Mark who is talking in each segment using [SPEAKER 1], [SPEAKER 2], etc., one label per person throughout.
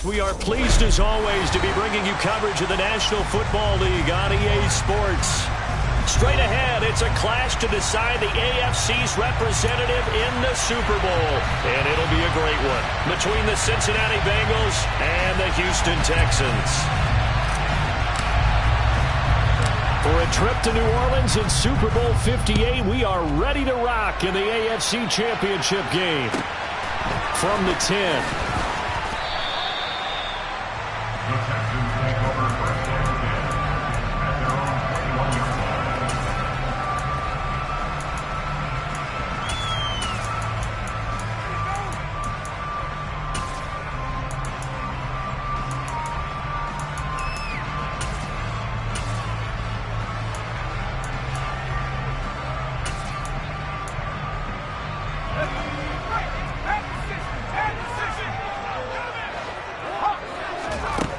[SPEAKER 1] we are pleased as always to be bringing you coverage of the National Football League on EA Sports. Straight ahead, it's a clash to decide the AFC's representative in the Super Bowl. And it'll be a great one between the Cincinnati Bengals and the Houston Texans. For a trip to New Orleans in Super Bowl 58, we are ready to rock in the AFC Championship game. From the 10.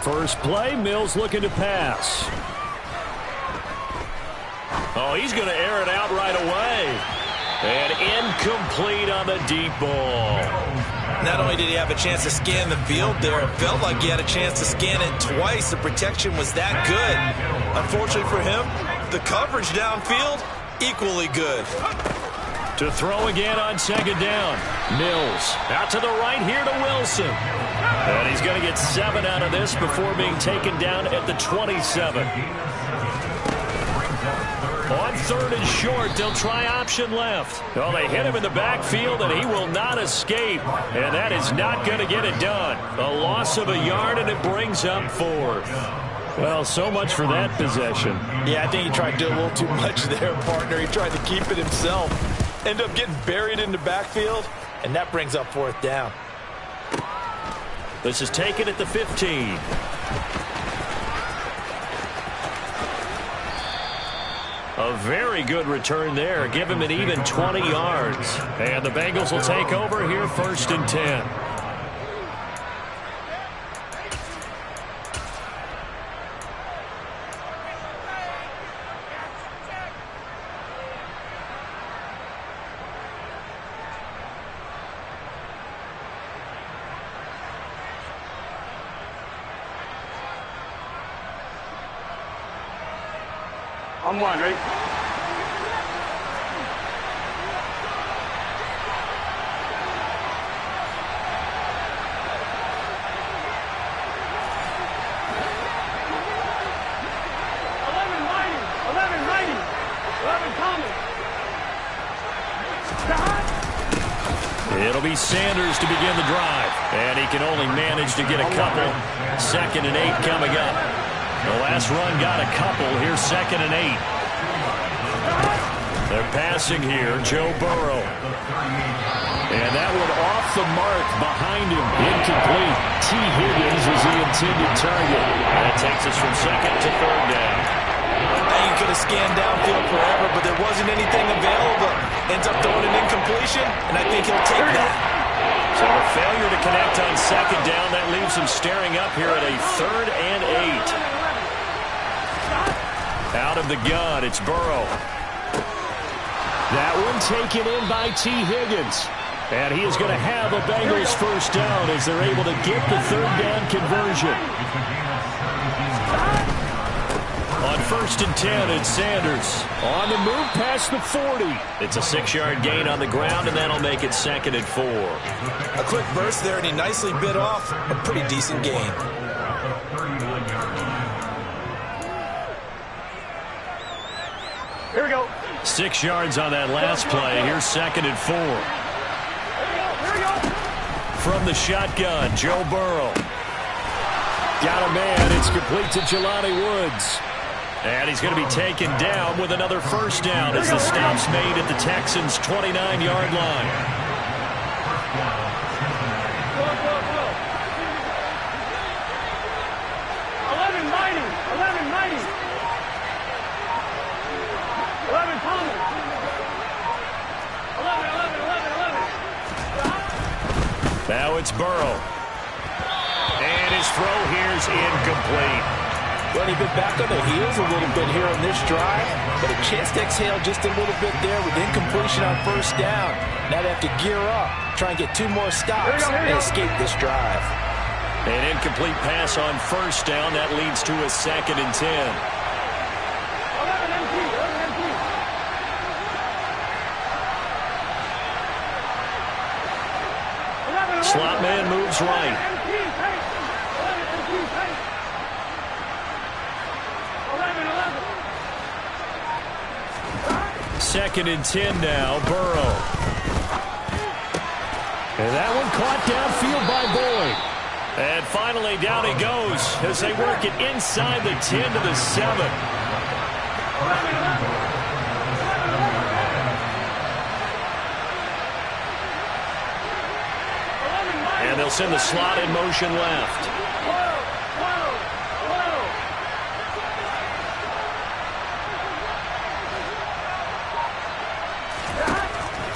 [SPEAKER 1] First play, Mills looking to pass. Oh, he's going to air it out right away. And incomplete on the deep ball.
[SPEAKER 2] Not only did he have a chance to scan the field there, it felt like he had a chance to scan it twice. The protection was that good. Unfortunately for him, the coverage downfield, equally good.
[SPEAKER 1] To throw again on second down. Mills out to the right here to Wilson. And he's going to get 7 out of this before being taken down at the 27. On third and short, they'll try option left. Well, they hit him in the backfield, and he will not escape. And that is not going to get it done. A loss of a yard, and it brings up fourth. Well, so much for that possession.
[SPEAKER 2] Yeah, I think he tried to do a little too much there, partner. He tried to keep it himself. End up getting buried in the backfield, and that brings up fourth down.
[SPEAKER 1] This is taken at the 15. A very good return there. Give him an even 20 yards. And the Bengals will take over here first and 10.
[SPEAKER 3] I'm one, right?
[SPEAKER 1] It'll be Sanders to begin the drive. And he can only manage to get a couple. 2nd and 8 coming up. The last run got a couple. Here's 2nd and 8. They're passing here. Joe Burrow. And that one off the mark behind him. Incomplete. T. Higgins is the intended target. That takes us from 2nd to 3rd down.
[SPEAKER 2] He could have scanned downfield forever, but there wasn't anything available. Ends up throwing an incompletion, and I think he'll take that.
[SPEAKER 1] So a failure to connect on 2nd down. That leaves him staring up here at a 3rd and 8. Out of the gun, it's Burrow. That one taken in by T. Higgins. And he is going to have a Bengals first down as they're able to get the 3rd down conversion. On 1st and 10, it's Sanders. On the move past the 40. It's a 6-yard gain on the ground, and that'll make it 2nd and 4.
[SPEAKER 2] A quick burst there, and he nicely bit off a pretty decent gain.
[SPEAKER 3] Here we go.
[SPEAKER 1] 6 yards on that last play. Here's 2nd and 4.
[SPEAKER 3] Here we go.
[SPEAKER 1] From the shotgun, Joe Burrow. Got a man. It's complete to Jelani Woods. And he's going to be taken down with another first down as the stop's made at the Texans' 29-yard line. Now it's Burrow. And his throw here's incomplete.
[SPEAKER 2] Well, he's been back on the heels a little bit here on this drive, but a chance to exhale just a little bit there with incompletion on first down. Now they have to gear up, try and get 2 more stops and escape this drive.
[SPEAKER 1] An incomplete pass on first down. That leads to a 2nd and 10. Slot man moves right. 2nd and 10 now. Burrow. And that one caught downfield by Boyd. And finally down he goes as they work it inside the 10 to the 7. And they'll send the slot in motion left.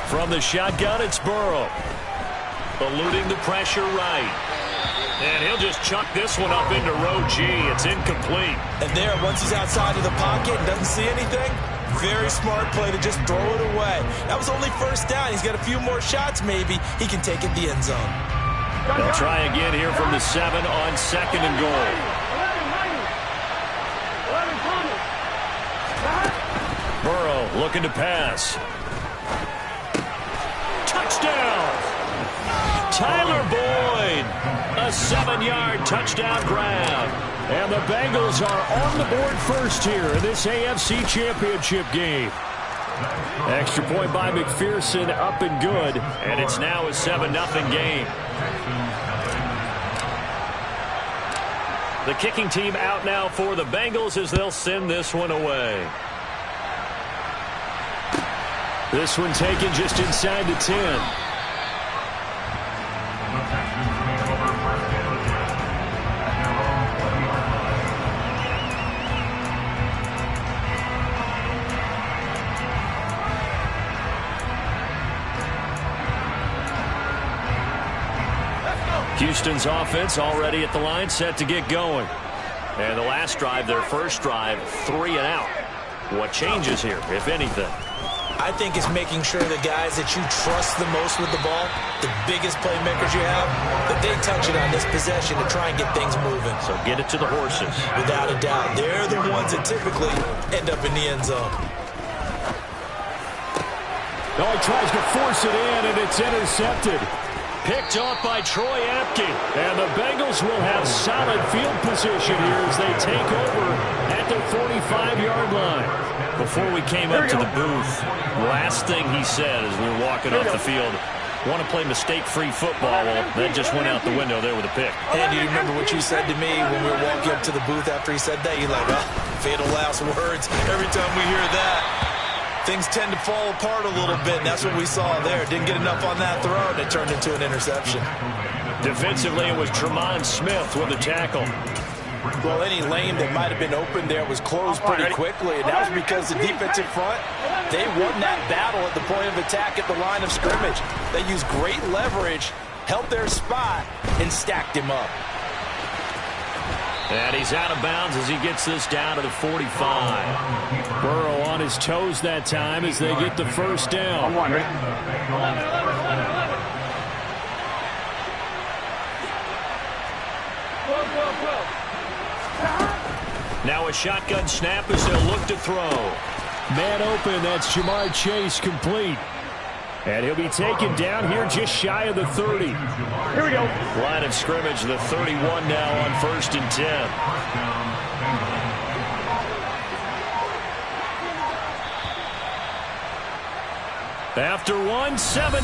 [SPEAKER 1] From the shotgun, it's Burrow. Eluding the pressure right. And he'll just chuck this one up into row G. It's incomplete.
[SPEAKER 2] And there, once he's outside of the pocket and doesn't see anything, very smart play to just throw it away. That was only first down. He's got a few more shots, maybe. He can take it the end zone.
[SPEAKER 1] They'll try again here from the 7 on 2nd and goal. Burrow looking to pass. Touchdown! Tyler Boyd, a 7-yard touchdown grab. And the Bengals are on the board first here in this AFC Championship game. Extra point by McPherson, up and good. And it's now a 7-0 game. The kicking team out now for the Bengals as they'll send this one away. This one taken just inside the 10. Houston's offense already at the line, set to get going. And the last drive, their first drive, 3 and out. What changes here, if anything?
[SPEAKER 2] I think it's making sure the guys that you trust the most with the ball, the biggest playmakers you have, that they touch it on this possession to try and get things moving.
[SPEAKER 1] So get it to the horses.
[SPEAKER 2] Without a doubt. They're the ones that typically end up in the end zone.
[SPEAKER 1] Oh, he tries to force it in, and it's intercepted. Picked off by Troy Apke. And the Bengals will have solid field position here as they take over at their 45-yard line. Before we came up to the booth, last thing he said as we were walking off the field, want to play mistake-free football. Well, that just went out the window there with a pick.
[SPEAKER 2] And you remember what you said to me when we were walking up to the booth after he said that? You're like, oh, fatal last words. Every time we hear that, things tend to fall apart a little bit, and that's what we saw there. Didn't get enough on that throw, and it turned into an interception.
[SPEAKER 1] Defensively, it was Tremont Smith with the tackle.
[SPEAKER 2] Well, any lane that might have been open there was closed pretty quickly, and that was because the defensive front, they won that battle at the point of attack at the line of scrimmage. They used great leverage, held their spot, and stacked him up.
[SPEAKER 1] And he's out of bounds as he gets this down to the 45. Burrow on his toes that time as they get the first down.
[SPEAKER 3] I'm wondering.
[SPEAKER 1] Now a shotgun snap as they'll look to throw. Man open, that's Jamar Chase complete. And he'll be taken down here just shy of the 30.
[SPEAKER 3] Here we go.
[SPEAKER 1] Line of scrimmage, the 31 now on 1st and 10. After one, 7-0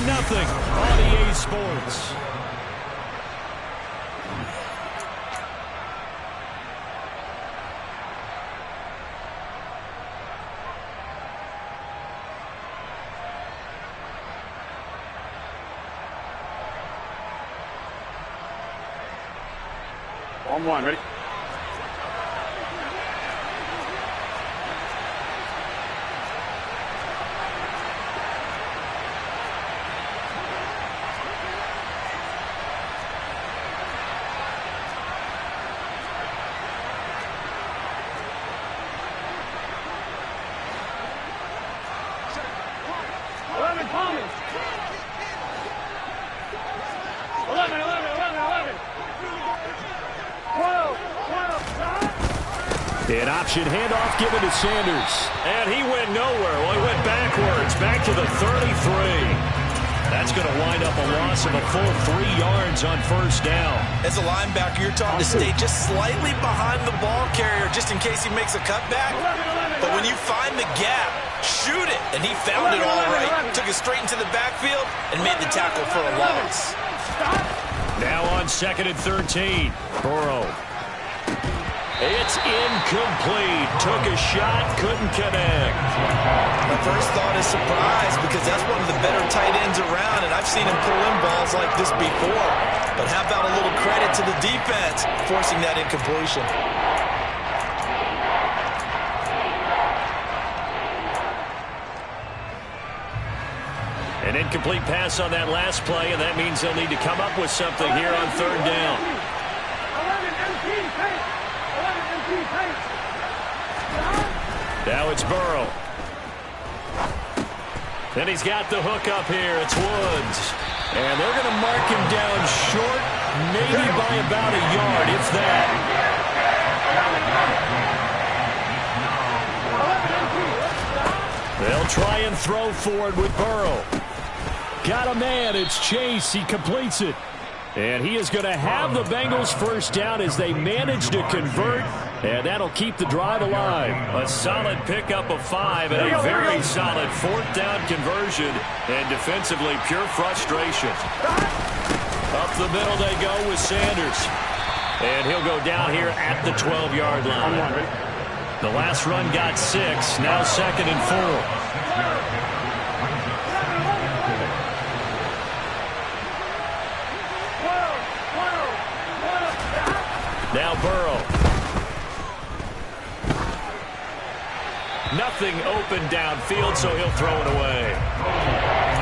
[SPEAKER 1] on EA Sports.
[SPEAKER 3] On one, ready?
[SPEAKER 1] An option handoff given to Sanders. And he went nowhere. Well, he went backwards, back to the 33. That's going to wind up a loss of a full 3 yards on first down.
[SPEAKER 2] As a linebacker, you're taught to stay just slightly behind the ball carrier just in case he makes a cutback. But when you find the gap, shoot it. And he found it all right. Took it straight into the backfield and made the tackle for a loss.
[SPEAKER 1] Now on 2nd and 13. Burrow. It's incomplete. Took a shot, couldn't connect.
[SPEAKER 2] My first thought is surprise because that's one of the better tight ends around, and I've seen him pull in balls like this before. But how about a little credit to the defense forcing that incompletion?
[SPEAKER 1] An incomplete pass on that last play, and that means they'll need to come up with something here on 3rd down. Now it's Burrow. Then he's got the hook up here. It's Woods. And they're going to mark him down short, maybe by about a yard, if that. They'll try and throw forward with Burrow. Got a man. It's Chase. He completes it. And he is going to have the Bengals first down as they manage to convert. And that'll keep the drive alive. A solid pickup of 5 and a very solid 4th down conversion. And defensively, pure frustration. Up the middle they go with Sanders. And he'll go down here at the 12-yard line. The last run got 6. Now 2nd and 4. Now Burrow. Nothing open downfield, so he'll throw it away.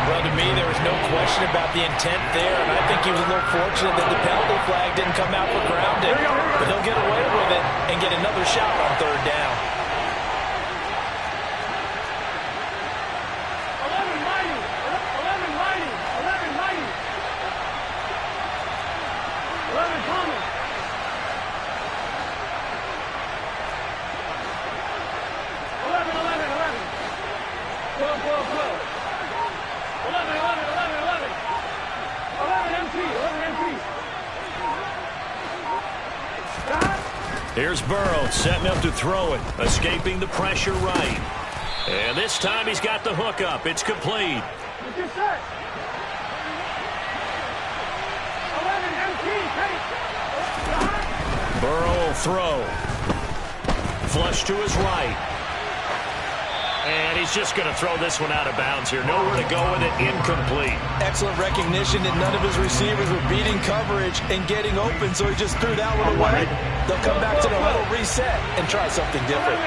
[SPEAKER 2] Well, to me, there was no question about the intent there, and I think he was a little fortunate that the penalty flag didn't come out for grounding. But he'll get away with it and get another shot on 3rd down.
[SPEAKER 1] Here's Burrow setting up to throw it, escaping the pressure right. And this time he's got the hook up. It's complete. Burrow will throw. Flush to his right. And he's just going to throw this one out of bounds here. Nowhere to go with it. Incomplete.
[SPEAKER 2] Excellent recognition that none of his receivers were beating coverage and getting open, so he just threw that one away. They'll come back to the huddle, reset, and try something different.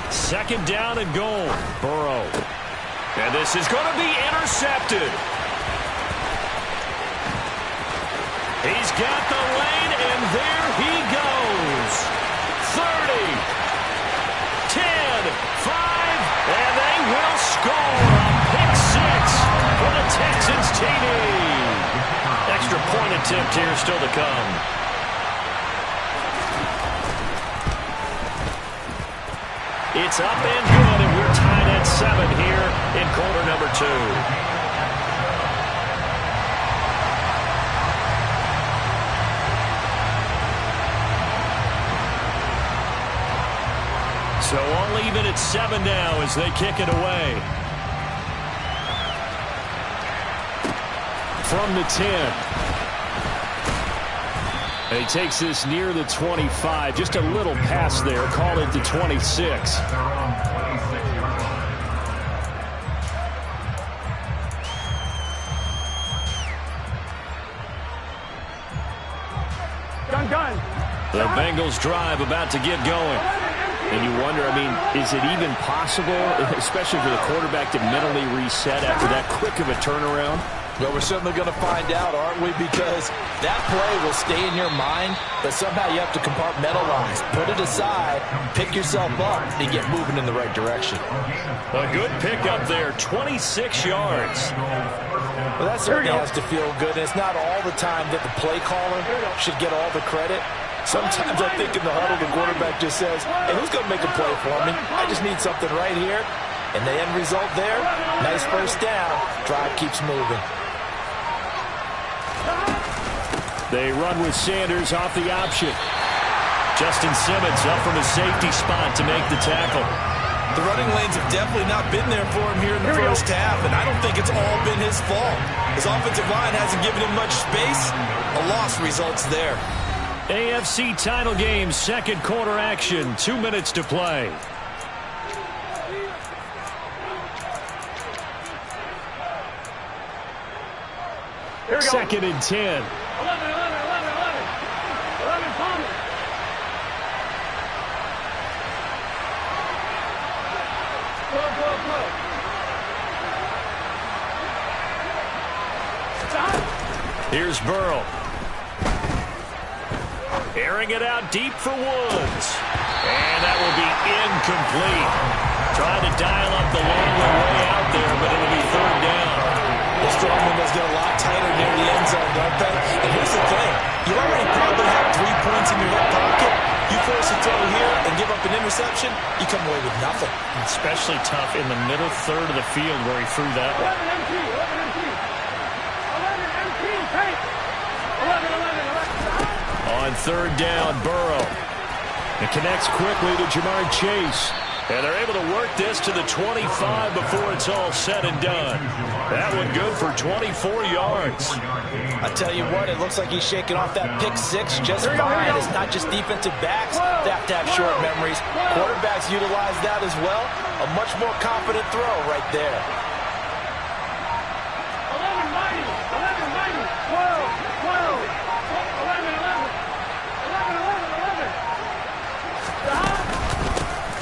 [SPEAKER 1] Second down and goal. Burrow. And this is going to be intercepted. He's got the lane, and there he goes. 30, 10, 5, and they will score a pick 6 for the Texans TD. Extra point attempt here still to come. It's up and good, and we're tied at 7 here in quarter number 2. So all even at 7 now as they kick it away. From the 10. And he takes this near the 25. Just a little pass there. Call it the 26. The Bengals drive about to get going. And you wonder, I mean, is it even possible, especially for the quarterback, to mentally reset after that quick of a turnaround?
[SPEAKER 2] Well, we're certainly going to find out, aren't we? Because that play will stay in your mind, but somehow you have to compartmentalize. Put it aside, pick yourself up, and get moving in the right direction.
[SPEAKER 1] A good pickup there, 26 yards.
[SPEAKER 2] Well, that certainly has to feel good, and it's not all the time that the play caller should get all the credit. Sometimes I think in the huddle, the quarterback just says, hey, who's going to make a play for me? I just need something right here. And the end result there, nice first down. Drive keeps moving.
[SPEAKER 1] They run with Sanders off the option. Justin Simmons up from his safety spot to make the tackle.
[SPEAKER 2] The running lanes have definitely not been there for him here in the first half, and I don't think it's all been his fault. His offensive line hasn't given him much space. A loss results there.
[SPEAKER 1] AFC title game, second quarter action, 2 minutes to play. Second and 10.
[SPEAKER 3] 11, Palmer.
[SPEAKER 1] Here's Burrow. Airing it out deep for Woods. And that will be incomplete. Trying to dial up the long way out there, but it'll be third down.
[SPEAKER 2] The strong windows get a lot tighter near the end zone, don't they? And here's the thing. You already probably have 3 points in your hip pocket. You force a throw here and give up an interception, you come away with nothing.
[SPEAKER 1] Especially tough in the middle third of the field where he threw that one.
[SPEAKER 3] 11.
[SPEAKER 1] On third down, Burrow. It connects quickly to Jamar Chase. And they're able to work this to the 25 before it's all said and done. That one good for 24 yards.
[SPEAKER 2] I tell you what, it looks like he's shaking off that pick six just fine. It's not just defensive backs that have to have short memories. Quarterbacks utilize that as well. A much more confident throw right there.
[SPEAKER 3] 11.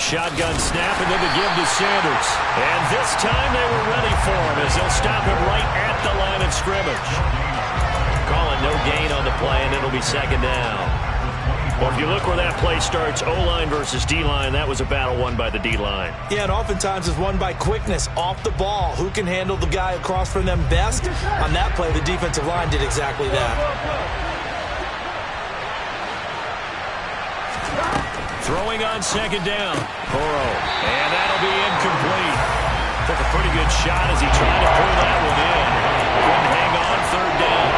[SPEAKER 1] Shotgun snap and then the give to Sanders. And this time they were ready for him as they'll stop him right at the line of scrimmage. Calling no gain on the play, and it'll be second down. Well, if you look where that play starts, O-line versus D-line, that was a battle won by the D-line.
[SPEAKER 2] Yeah, and oftentimes it's won by quickness, off the ball. Who can handle the guy across from them best? On that play, the defensive line did exactly that.
[SPEAKER 1] Throwing on second down. Burrow. And that'll be incomplete. Took a pretty good shot as he tried to pull that one in. Couldn't hang on third down.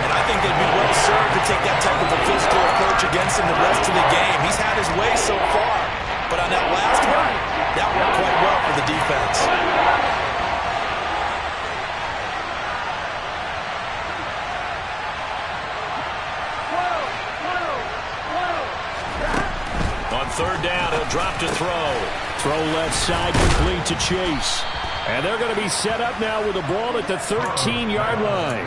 [SPEAKER 2] And I think they'd be well served to take that type of a physical approach against him the rest of the game. He's had his way so far. But on that last one, that worked quite well for the defense.
[SPEAKER 1] Third down, he'll drop to throw. Throw left side, complete to Chase. And they're going to be set up now with a ball at the 13-yard line.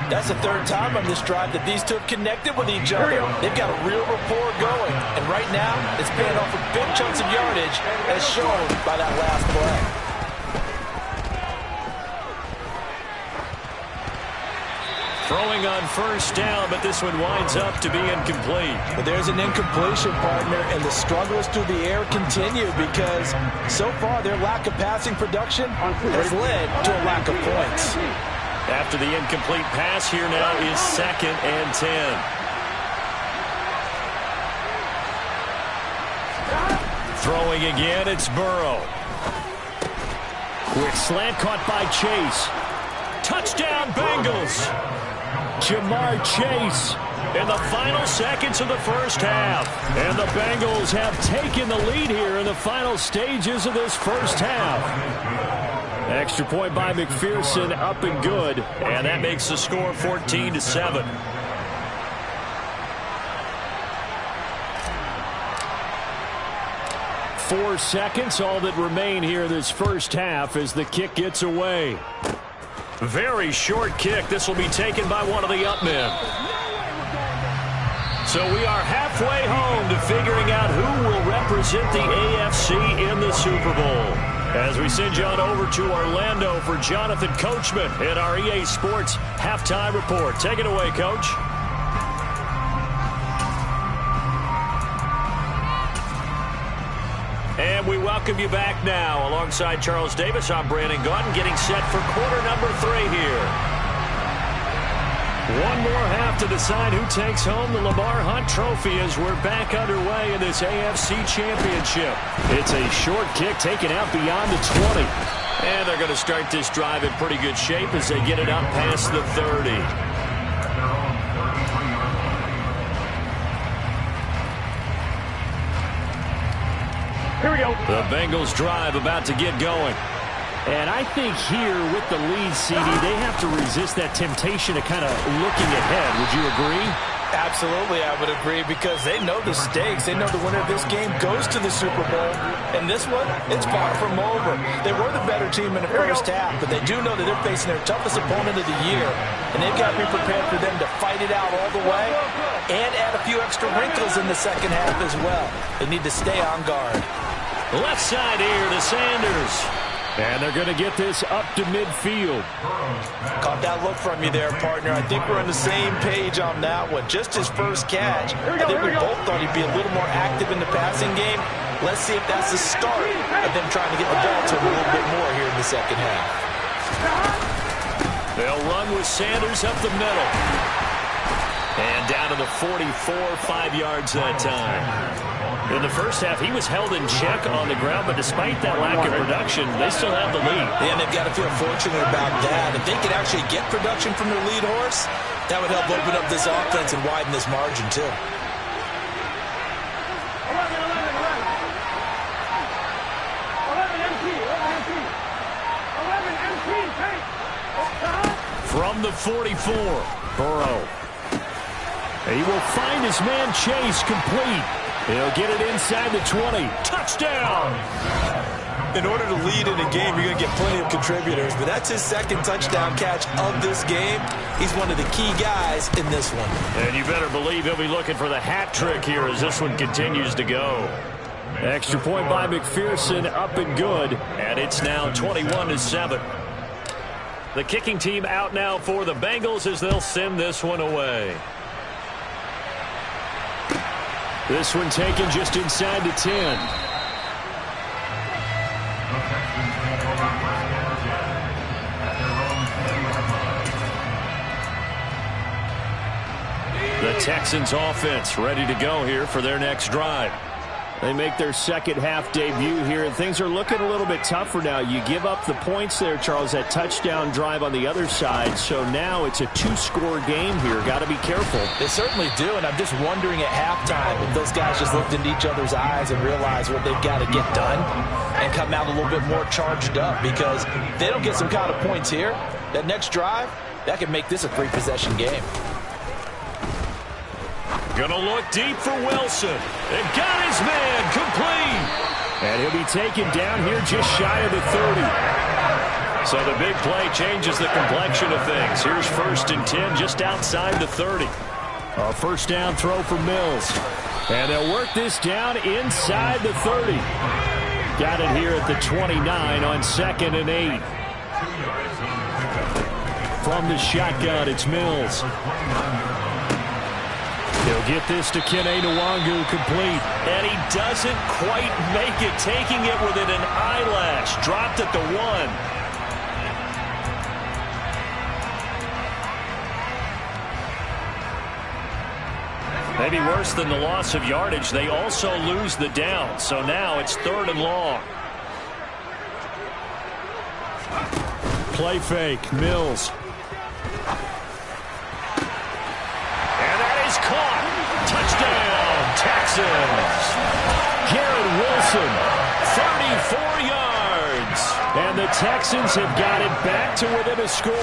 [SPEAKER 2] That's the third time on this drive that these two have connected with each other. They've got a real rapport going. And right now, it's paying off with big chunks of yardage, as shown by that last play.
[SPEAKER 1] Throwing on first down, but this one winds up to be incomplete.
[SPEAKER 2] But there's an incompletion, partner, and the struggles through the air continue because so far their lack of passing production has led to a lack of points.
[SPEAKER 1] After the incomplete pass, here now is second and 10. Throwing again, it's Burrow. Quick slant caught by Chase. Touchdown, Bengals. Jamar Chase in the final seconds of the first half. And the Bengals have taken the lead here in the final stages of this first half. Extra point by McPherson, up and good. And that makes the score 14-7. Four seconds, all that remain here this first half as the kick gets away. Very short kick. This will be taken by one of the up men. So we are halfway home to figuring out who will represent the AFC in the Super Bowl. As we send you on over to Orlando for Jonathan Coachman in our EA Sports Halftime Report. Take it away, Coach. And we welcome you back now. Alongside Charles Davis, I'm Brandon Gaudin, getting set for quarter number 3 here. One more half to decide who takes home the Lamar Hunt Trophy as we're back underway in this AFC Championship. It's a short kick taken out beyond the 20. And they're going to start this drive in pretty good shape as they get it up past the 30.
[SPEAKER 3] Here we go.
[SPEAKER 1] The Bengals drive about to get going.
[SPEAKER 4] And I think here with the lead, CD, they have to resist that temptation of kind of looking ahead. Would you agree?
[SPEAKER 2] Absolutely, I would agree, because they know the stakes. They know the winner of this game goes to the Super Bowl. And this one, it's far from over. They were the better team in the first half, but they do know that they're facing their toughest opponent of the year. And they've got to be prepared for them to fight it out all the way and add a few extra wrinkles in the second half as well. They need to stay on guard.
[SPEAKER 1] Left side here to Sanders. And they're going to get this up to midfield.
[SPEAKER 2] Caught that look from you there, partner. I think we're on the same page on that one. Just his first catch. I think we both thought he'd be a little more active in the passing game. Let's see if that's the start of them trying to get the ball to him a little bit more here in the second half.
[SPEAKER 1] They'll run with Sanders up the middle. And down to the 44, 5 yards that time. In the first half, he was held in check on the ground, but despite that lack of production, they still have the lead.
[SPEAKER 2] And they've got to feel fortunate about that. If they could actually get production from their lead horse, that would help open up this offense and widen this margin, too.
[SPEAKER 1] From the 44, Burrow. He will find his man Chase complete. He'll get it inside the 20. Touchdown!
[SPEAKER 2] In order to lead in a game, you're going to get plenty of contributors, but that's his second touchdown catch of this game. He's one of the key guys in this one.
[SPEAKER 1] And you better believe he'll be looking for the hat trick here as this one continues to go. Extra point by McPherson, up and good. And it's now 21-7. The kicking team out now for the Bengals as they'll send this one away. This one taken just inside the 10. The Texans offense ready to go here for their next drive. They make their second half debut here, and things are looking a little bit tougher now. You give up the points there, Charles, that touchdown drive on the other side. So now it's a 2-score game here. Got to be careful.
[SPEAKER 2] They certainly do, and I'm just wondering at halftime if those guys just looked into each other's eyes and realized what they've got to get done and come out a little bit more charged up, because if they don't get some kind of points here, that next drive, that could make this a 3-possession game.
[SPEAKER 1] Gonna look deep for Wilson. And got his man complete. And he'll be taken down here just shy of the 30. So the big play changes the complexion of things. Here's 1st and 10 just outside the 30. A first down throw for Mills. And they'll work this down inside the 30. Got it here at the 29 on 2nd and 8. From the shotgun, it's Mills. He'll get this to Kene Nwangu complete. And he doesn't quite make it, taking it within an eyelash. Dropped at the 1. Maybe worse than the loss of yardage, they also lose the down. So now it's 3rd and long. Play fake, Mills. And that is caught. Touchdown, Texans. Garrett Wilson, 34 yards. And the Texans have got it back to within a score.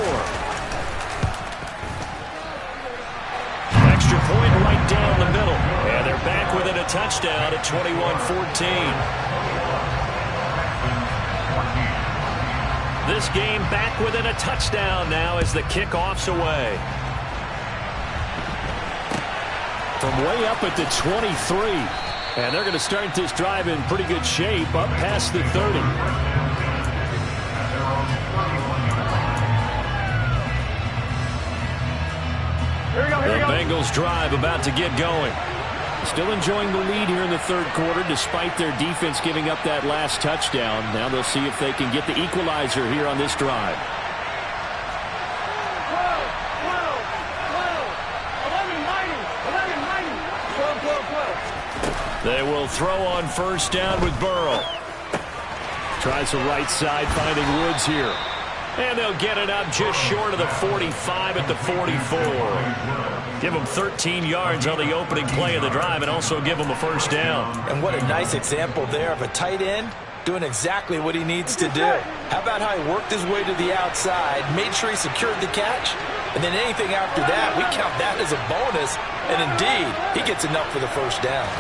[SPEAKER 1] Extra point right down the middle. And they're back within a touchdown at 21-14. This game back within a touchdown now as the kickoff's away. From way up at the 23. And they're going to start this drive in pretty good shape up past the 30. Bengals drive about to get going. Still enjoying the lead here in the third quarter despite their defense giving up that last touchdown. Now they'll see if they can get the equalizer here on this drive. They will throw on first down with Burrow. Tries the right side, finding Woods here. And they'll get it up just short of the 45 at the 44. Give them 13 yards on the opening play of the drive and also give them a first down.
[SPEAKER 2] And what a nice example there of a tight end doing exactly what he needs to do. How about how he worked his way to the outside, made sure he secured the catch, and then anything after that, we count that as a bonus. And indeed, he gets enough for the first down.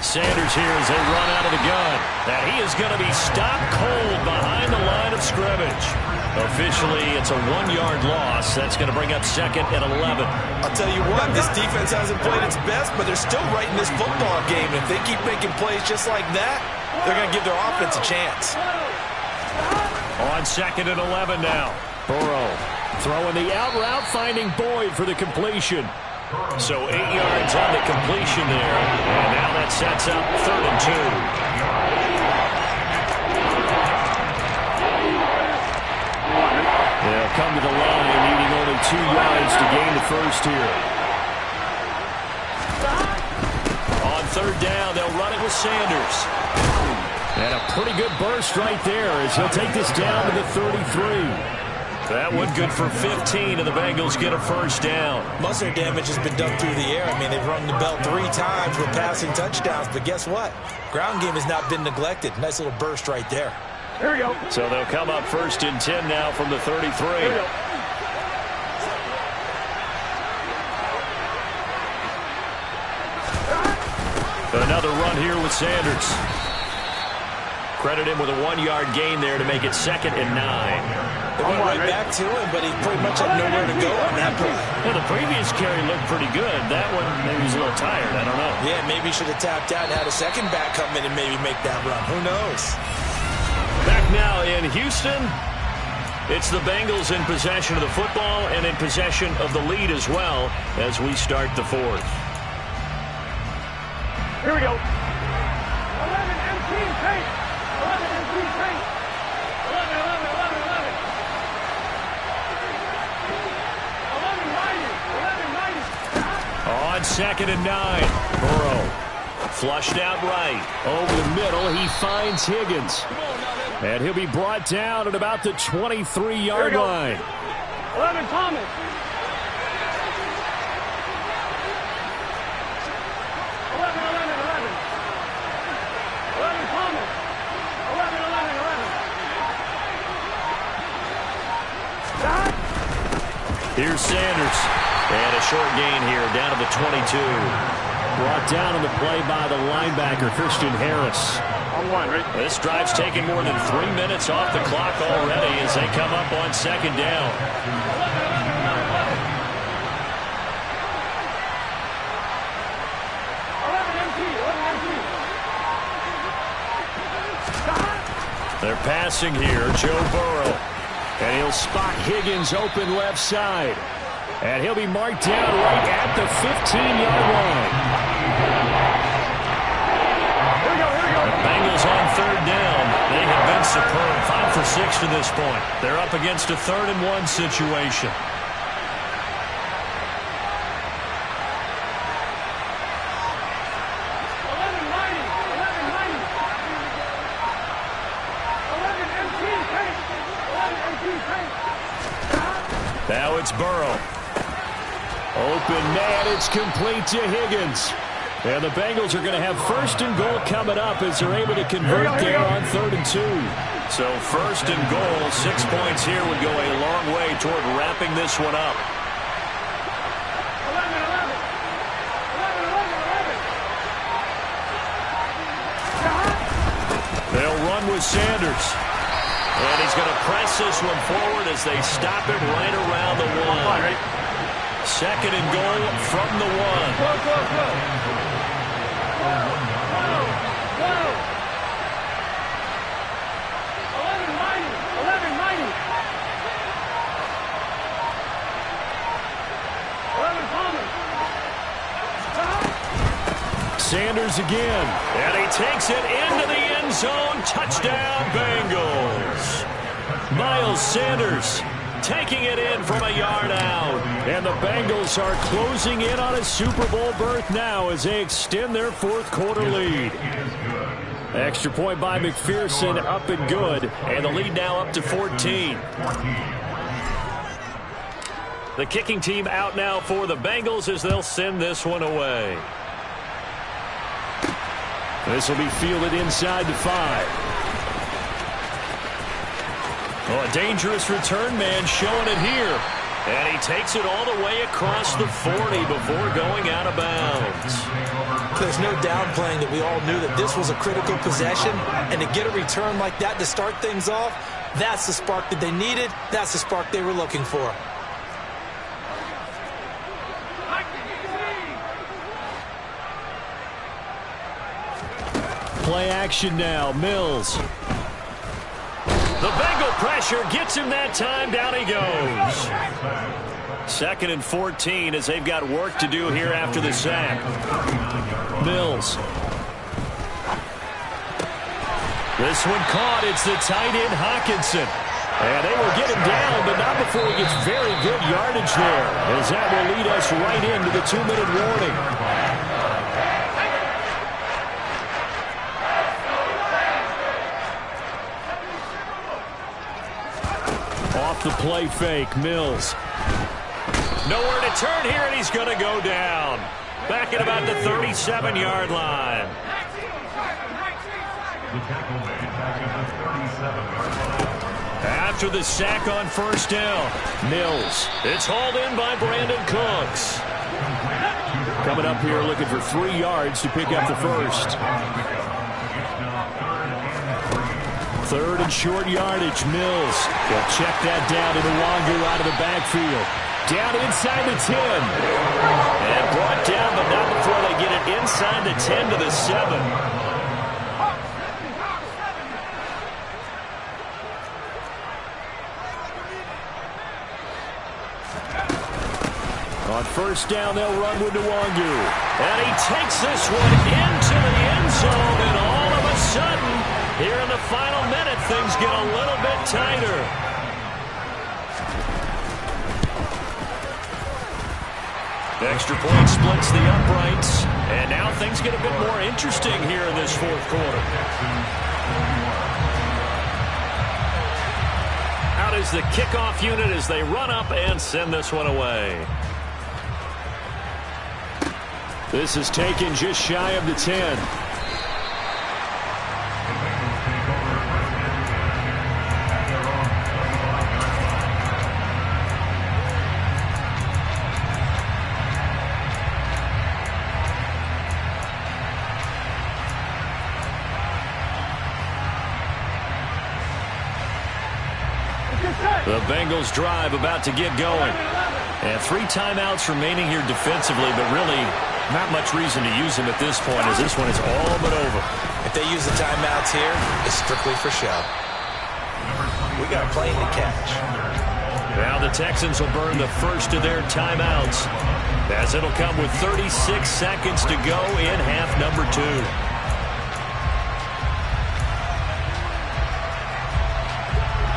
[SPEAKER 1] Sanders here as they run out of the gun. And he is going to be stopped cold behind the line of scrimmage. Officially, it's a 1-yard loss. That's going to bring up second and 11.
[SPEAKER 2] I'll tell you what, this defense hasn't played its best, but they're still right in this football game. And if they keep making plays just like that, they're going to give their offense a chance.
[SPEAKER 1] On second and 11 now. Burrow throwing the out route, finding Boyd for the completion. So 8 yards on the completion there. And now that sets up third and 2. They'll come to the line, needing only 2 yards to gain the first here. On third down, they'll run it with Sanders. And a pretty good burst right there as he'll take this down to the 33. That one good for 15, and the Bengals get a first down.
[SPEAKER 2] Most of their damage has been done through the air. I mean, they've rung the bell 3 times with passing touchdowns, but guess what? Ground game has not been neglected. Nice little burst right there.
[SPEAKER 3] Here we go.
[SPEAKER 1] So they'll come up first and 10 now from the 33.
[SPEAKER 3] Here we go.
[SPEAKER 1] Another run here with Sanders. Credit him with a 1-yard gain there to make it second and 9.
[SPEAKER 2] They went right back to him, but he pretty much had nowhere to go on that play.
[SPEAKER 1] Well, the previous carry looked pretty good. That one, maybe he's a little tired. I don't know.
[SPEAKER 2] Yeah, maybe he should have tapped out and had a second back come in and maybe make that run. Who knows?
[SPEAKER 1] Back now in Houston. It's the Bengals in possession of the football and in possession of the lead as well as we start the fourth.
[SPEAKER 3] Here we go. 11 empty tank. 11 empty tank. 11, 11, 11, 11. 11 90. 11 90.
[SPEAKER 1] On second and 9. Burrow flushed out right. Over the middle, he finds Higgins. And he'll be brought down at about the 23-yard line.
[SPEAKER 3] 11 Thomas. 11, 11, 11. 11 Thomas. 11, 11, 11.
[SPEAKER 1] Here's Sanders. And a short gain here down to the 22. Brought down on the play by the linebacker, Christian Harris.
[SPEAKER 3] On one, right?
[SPEAKER 1] This drive's taken more than 3 minutes off the clock already as they come up on second down. They're passing here, Joe Burrow. And he'll spot Higgins open left side. And he'll be marked down right at the 15-yard line. Bengals on third down. They have been superb. 5 for 6 to this point. They're up against a 3rd and 1 situation. Now it's Burrow. Open man, it's complete to Higgins. And the Bengals are going to have first and goal coming up as they're able to convert there on 3rd and 2. So first and goal, 6 points here would go a long way toward wrapping this one up.
[SPEAKER 3] 11, 11, 11.
[SPEAKER 1] They'll run with Sanders. And he's going to press this one forward as they stop him right around the 1. Second and goal from the 1.
[SPEAKER 3] Go. 11 Thomas.
[SPEAKER 4] Sanders again.
[SPEAKER 1] And he takes it into the end zone. Touchdown, Bengals. Miles Sanders taking it in from a yard out.
[SPEAKER 4] And the Bengals are closing in on a Super Bowl berth now as they extend their fourth quarter lead. Extra point by McPherson, up and good.
[SPEAKER 1] And the lead now up to 14. The kicking team out now for the Bengals as they'll send this one away.
[SPEAKER 4] This will be fielded inside the 5.
[SPEAKER 1] Oh, a dangerous return man showing it here. And he takes it all the way across the 40 before going out of bounds.
[SPEAKER 2] There's no downplaying that we all knew that this was a critical possession. And to get a return like that to start things off, that's the spark that they needed. That's the spark they were looking for.
[SPEAKER 4] Play action now. Mills.
[SPEAKER 1] The Bengal pressure gets him that time. Down he goes. 2nd and 14 as they've got work to do here after the sack.
[SPEAKER 4] Mills.
[SPEAKER 1] This one caught. It's the tight end Hawkinson.
[SPEAKER 4] And they will get him down, but not before he gets very good yardage there, as that will lead us right into the 2-minute warning. Off the play fake, Mills.
[SPEAKER 1] Nowhere to turn here, and he's going to go down. Back at about the 37-yard line. After the sack on first down,
[SPEAKER 4] Mills.
[SPEAKER 1] it's hauled in by Brandon Cooks.
[SPEAKER 4] Coming up here looking for 3 yards to pick up the first. 3rd and short yardage. Mills will check that down to the Wangu out of the backfield. Down inside the 10.
[SPEAKER 1] And brought down, but not before they get it inside the 10 to the 7.
[SPEAKER 4] On first down, they'll run with Wangu.
[SPEAKER 1] And he takes this one into the end zone, and all of a sudden, here in the final minute, things get a little bit tighter. Extra point splits the uprights, and now things get a bit more interesting here in this fourth quarter. Out is the kickoff unit as they run up and send this one away.
[SPEAKER 4] This is taken just shy of the 10.
[SPEAKER 1] The Bengals drive about to get going. And 3 timeouts remaining here defensively, but really not much reason to use them at this point as this one is all but over.
[SPEAKER 2] If they use the timeouts here, it's strictly for show. We got a plane to catch.
[SPEAKER 1] Now the Texans will burn the first of their timeouts as it'll come with 36 seconds to go in half number 2.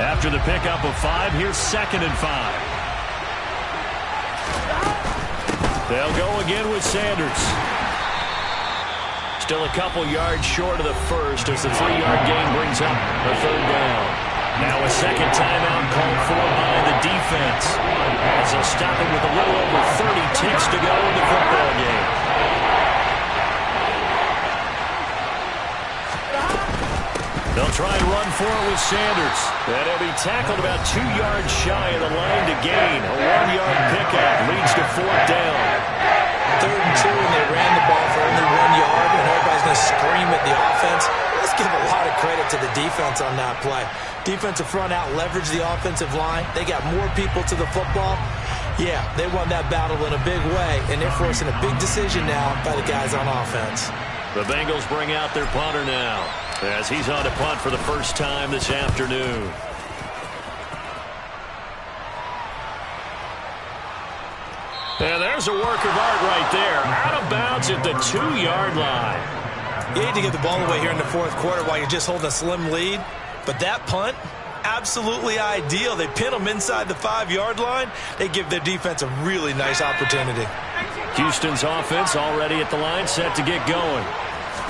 [SPEAKER 1] After the pickup of 5, here's 2nd and 5. They'll go again with Sanders. Still a couple yards short of the first as the 3-yard gain brings up a 3rd down. Now a second timeout called for by the defense as they'll stop it with a little over 30 ticks to go in the football game. They'll try and run for it with Sanders. And he'll be tackled about 2 yards shy of the line to gain. A 1-yard pickup leads to 4th down.
[SPEAKER 2] 3rd and 2, and they ran the ball for only 1 yard, and everybody's going to scream at the offense. Let's give a lot of credit to the defense on that play. Defensive front out leveraged the offensive line. They got more people to the football. Yeah, they won that battle in a big way, and they're forcing a big decision now by the guys on offense.
[SPEAKER 1] The Bengals bring out their punter now as he's on to punt for the first time this afternoon. And there's a work of art right there. Out of bounds at the 2-yard line.
[SPEAKER 2] You hate to give the ball away here in the fourth quarter while you're just holding a slim lead. But that punt, absolutely ideal. They pin them inside the 5-yard line. They give their defense a really nice opportunity.
[SPEAKER 1] Houston's offense already at the line, set to get going.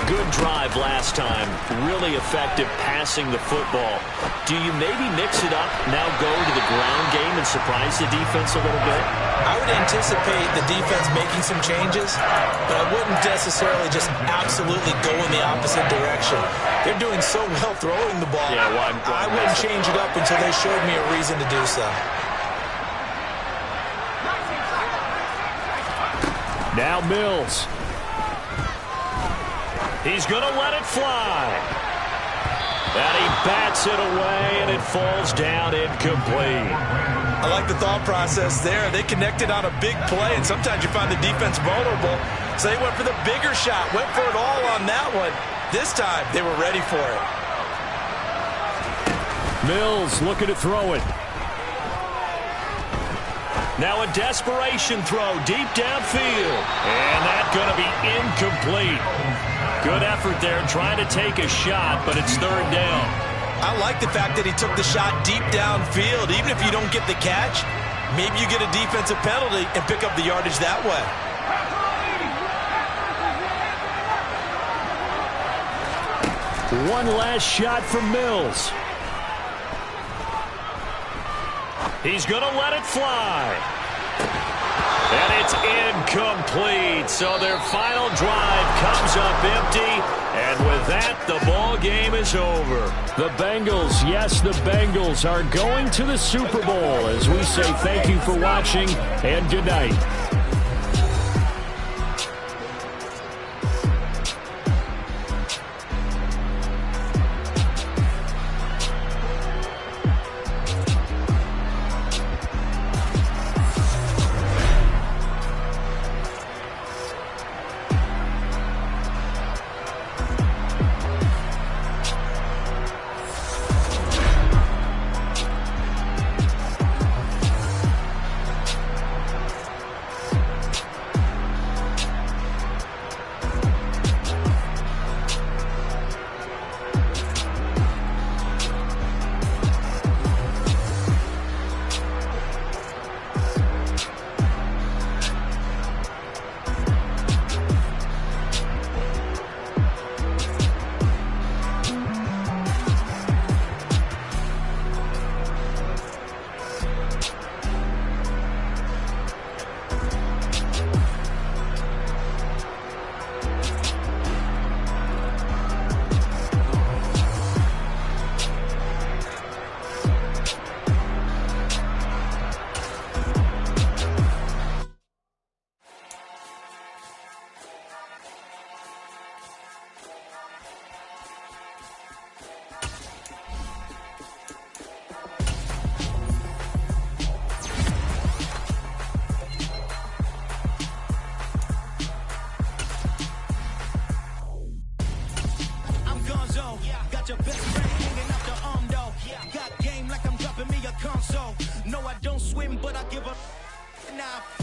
[SPEAKER 1] Good drive last time. Really effective passing the football. Do you maybe mix it up, now go to the ground game and surprise the defense a little bit?
[SPEAKER 2] I would anticipate the defense making some changes, but I wouldn't necessarily just absolutely go in the opposite direction. They're doing so well throwing the ball.
[SPEAKER 1] Yeah,
[SPEAKER 2] I wouldn't change it up until they showed me a reason to do so.
[SPEAKER 4] Now Mills.
[SPEAKER 1] He's going to let it fly. And he bats it away, and it falls down incomplete.
[SPEAKER 2] I like the thought process there. They connected on a big play, and sometimes you find the defense vulnerable. So they went for the bigger shot, went for it all on that one. This time, they were ready for it.
[SPEAKER 4] Mills looking to throw it.
[SPEAKER 1] Now a desperation throw deep downfield. And that's going to be incomplete. Good effort there trying to take a shot, but it's third down.
[SPEAKER 2] I like the fact that he took the shot deep downfield. Even if you don't get the catch, maybe you get a defensive penalty and pick up the yardage that way.
[SPEAKER 4] One last shot from Mills.
[SPEAKER 1] He's going to let it fly. And it's incomplete. So their final drive comes up empty. And with that, the ball game is over.
[SPEAKER 4] The Bengals, yes, the Bengals are going to the Super Bowl. As we say thank you for watching and good night.
[SPEAKER 5] No, I don't swim, but I give a... Nah.